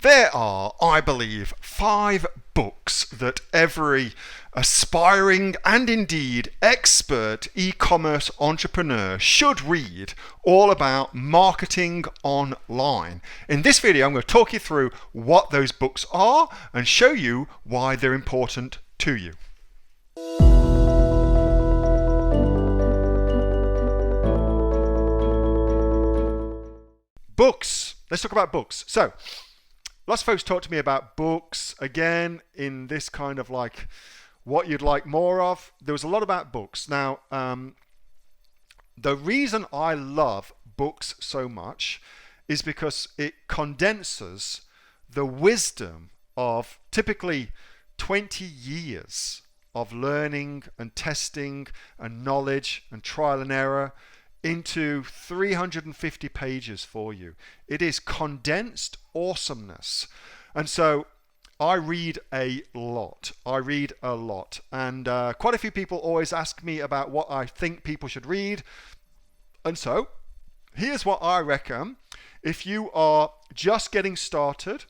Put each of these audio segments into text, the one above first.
There are, I believe, 5 books that every aspiring and indeed expert e-commerce entrepreneur should read, all about marketing online. In this video, I'm going to talk you through what those books are and show you why they're important to you. Books. Let's talk about books. So, lots of folks talk to me about books, again, in this kind of like what you'd like more of. There was a lot about books. Now, the reason I love books so much is because it condenses the wisdom of typically 20 years of learning and testing and knowledge and trial and error into 350 pages for you. It is condensed awesomeness. And so I read a lot. And quite a few people always ask me about what I think people should read. And so here's what I reckon. If you are just getting started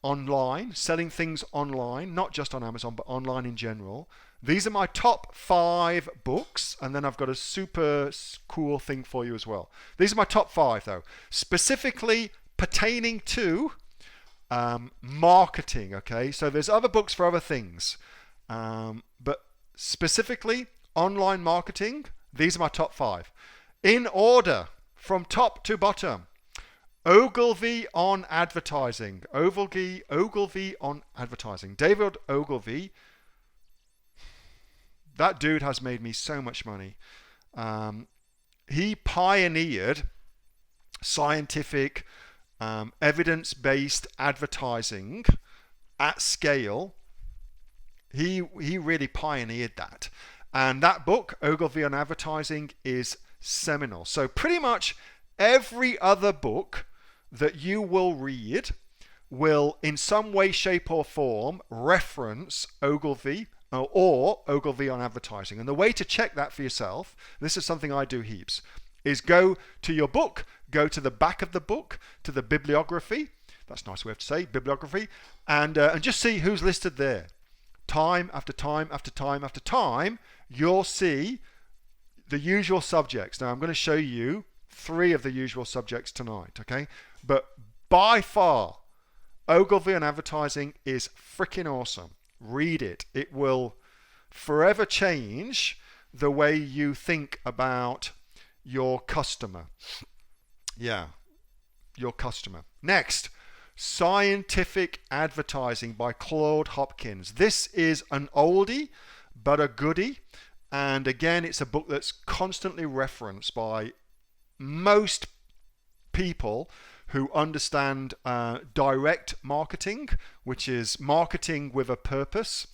online, selling things online, not just on Amazon, but online in general, these are my top 5 books, and then I've got a super cool thing for you as well. These are my top 5 though, specifically pertaining to marketing, okay? So there's other books for other things, but specifically online marketing, these are my top 5. In order, from top to bottom: Ogilvy on advertising. Ogilvy on advertising. David Ogilvy. That dude has made me so much money. He pioneered scientific, evidence-based advertising at scale. He really pioneered that. And that book, Ogilvy on Advertising, is seminal. So pretty much every other book that you will read will in some way, shape or form reference Ogilvy or Ogilvy on advertising. And the way to check that for yourself, this is something I do heaps, is go to your book, go to the back of the book, to the bibliography. That's a nice way to say bibliography, and just see who's listed there. Time after time after time after time, you'll see the usual subjects. Now I'm going to show you 3 of the usual subjects tonight, okay? But by far, Ogilvy on advertising is freaking awesome. Read it. It will forever change the way you think about your customer. Yeah, your customer. Next, Scientific Advertising by Claude Hopkins. This is an oldie, but a goodie. And again, it's a book that's constantly referenced by most people who understand direct marketing, which is marketing with a purpose,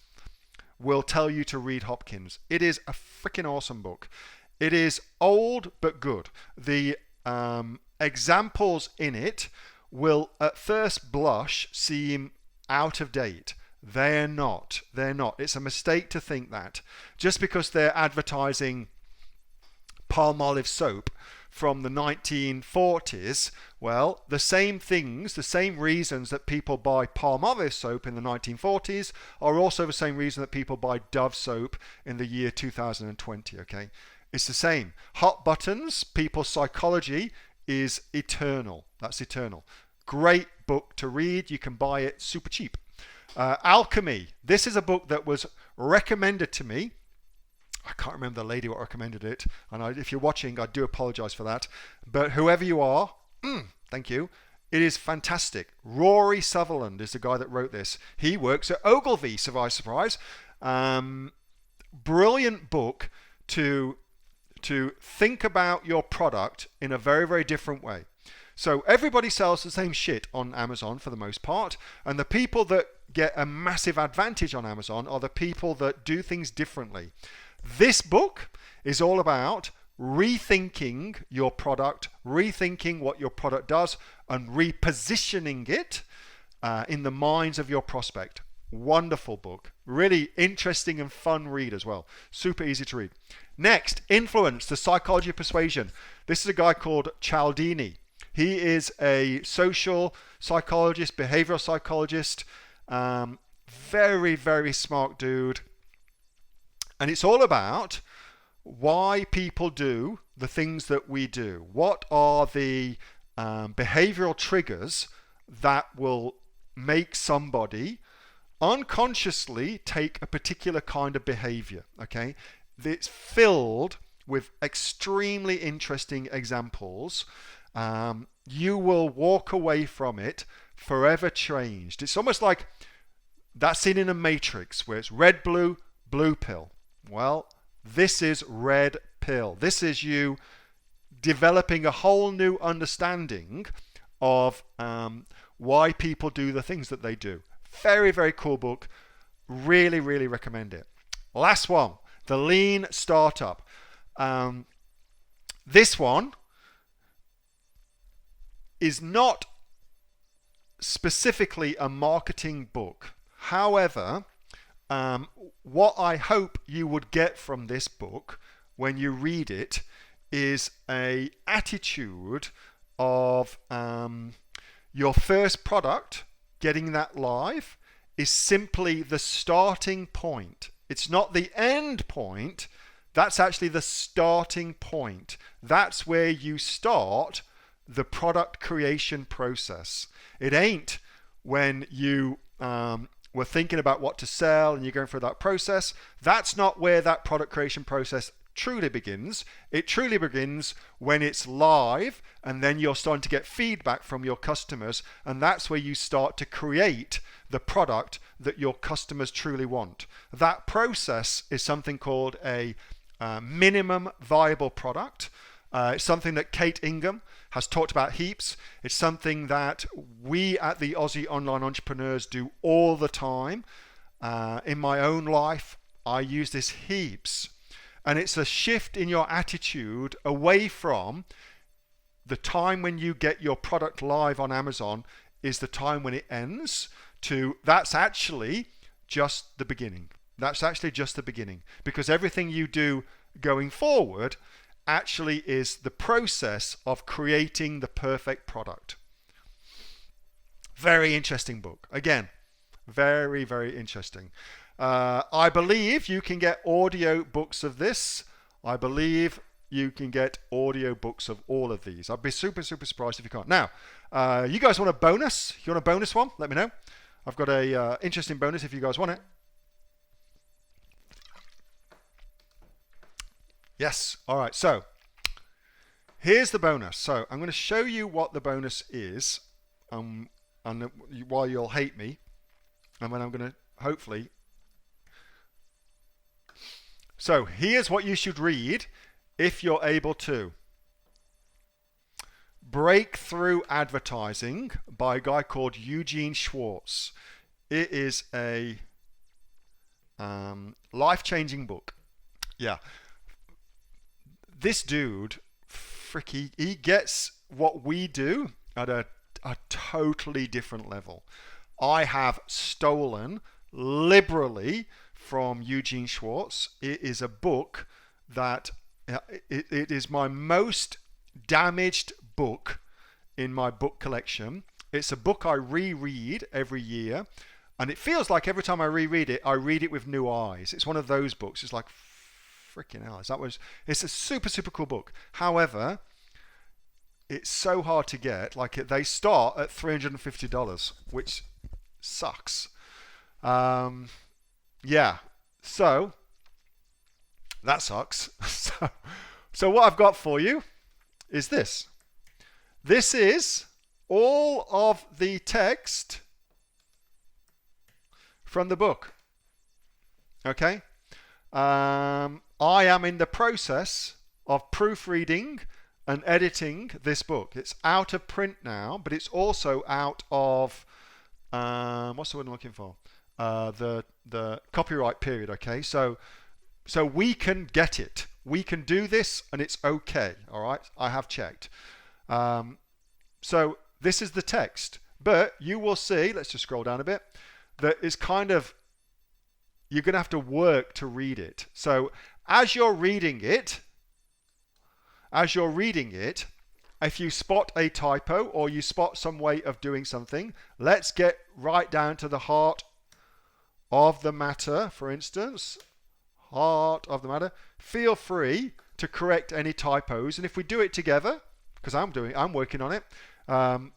will tell you to read Hopkins. It is a freaking awesome book. It is old but good. The examples in it will at first blush seem out of date. They're not. It's a mistake to think that. Just because they're advertising Palmolive soap from the 1940s, well, the same things, the same reasons that people buy Palmolive soap in the 1940s are also the same reason that people buy Dove soap in the year 2020, okay? It's the same. Hot buttons, people's psychology is eternal. That's eternal. Great book to read. You can buy it super cheap. Alchemy. This is a book that was recommended to me. I can't remember the lady what recommended it, and if you're watching, I do apologize for that. But whoever you are, thank you. It is fantastic. Rory Sutherland is the guy that wrote this. He works at Ogilvy, surprise, surprise. Brilliant book to think about your product in a very, very different way. So everybody sells the same shit on Amazon for the most part, and the people that get a massive advantage on Amazon are the people that do things differently. This book is all about rethinking your product, rethinking what your product does, and repositioning it in the minds of your prospect. Wonderful book. Really interesting and fun read as well. Super easy to read. Next, Influence, the Psychology of Persuasion. This is a guy called Cialdini. He is a social psychologist, behavioral psychologist, very, very smart dude. And it's all about why people do the things that we do. What are the behavioral triggers that will make somebody unconsciously take a particular kind of behavior? Okay, it's filled with extremely interesting examples. You will walk away from it forever changed. It's almost like that scene in a Matrix where it's red, blue, blue pill. Well, this is red pill. This is you developing a whole new understanding of why people do the things that they do. Very, very cool book. Really, really recommend it. Last one, The Lean Startup. This one is not specifically a marketing book. However, what I hope you would get from this book when you read it is an attitude of your first product, getting that live, is simply the starting point. It's not the end point. That's actually the starting point. That's where you start the product creation process. It ain't when you were thinking about what to sell and you're going through that process. That's not where that product creation process truly begins. It truly begins when it's live, and then you're starting to get feedback from your customers, and that's where you start to create the product that your customers truly want. That process is something called a minimum viable product. It's something that Kate Ingham has talked about heaps. It's something that we at the Aussie Online Entrepreneurs do all the time. In my own life, I use this heaps. And it's a shift in your attitude away from the time when you get your product live on Amazon is the time when it ends, to that's actually just the beginning. That's actually just the beginning. Because everything you do going forward actually is the process of creating the perfect product. Very interesting book. Again, very, very interesting. I believe you can get audio books of this. I believe you can get audio books of all of these. I'd be super, super surprised if you can't. Now, you guys want a bonus? You want a bonus one? Let me know. I've got a interesting bonus if you guys want it. Yes. All right. So here's the bonus. So I'm going to show you what the bonus is, and while you'll hate me, and then I'm going to hopefully. So here's what you should read if you're able to. Breakthrough Advertising by a guy called Eugene Schwartz. It is a life-changing book. Yeah. This dude, he gets what we do at a totally different level. I have stolen liberally from Eugene Schwartz. It is a book that it is my most damaged book in my book collection. It's a book I reread every year, and it feels like every time I reread it, I read it with new eyes. It's one of those books. It's like, freaking hell, it's a super, super cool book. However, it's so hard to get. Like, they start at $350, which sucks. Yeah, so that sucks. So what I've got for you is this. This is all of the text from the book. Okay? I am in the process of proofreading and editing this book. It's out of print now, but it's also out of what's the word I'm looking for? The copyright period. Okay, so we can get it. We can do this, and it's okay. All right, I have checked. So this is the text, but you will see. Let's just scroll down a bit. That is kind of, you're going to have to work to read it. So as you're reading it, if you spot a typo or you spot some way of doing something, let's get right down to the heart of the matter. For instance, heart of the matter. Feel free to correct any typos, and if we do it together, because I'm working on it,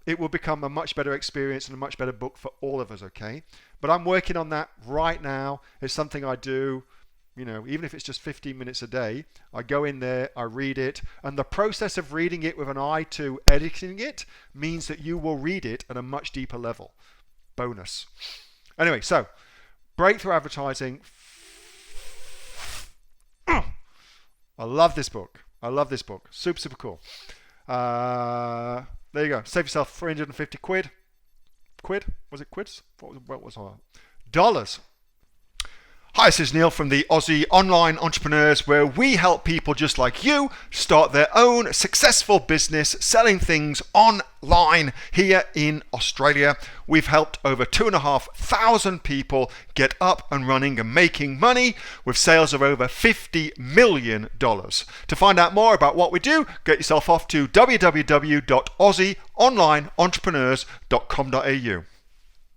it will become a much better experience and a much better book for all of us, okay? But I'm working on that right now. It's something I do, even if it's just 15 minutes a day. I go in there, I read it, and the process of reading it with an eye to editing it means that you will read it at a much deeper level. Bonus. Anyway, so breakthrough advertising. I love this book. Super, super cool. There you go. Save yourself 350 quid. Quid? Was it quids? What was our dollars? Hi, this is Neil from the Aussie Online Entrepreneurs, where we help people just like you start their own successful business selling things online here in Australia. We've helped over 2,500 people get up and running and making money with sales of over $50 million. To find out more about what we do, get yourself off to www.aussieonlineentrepreneurs.com.au.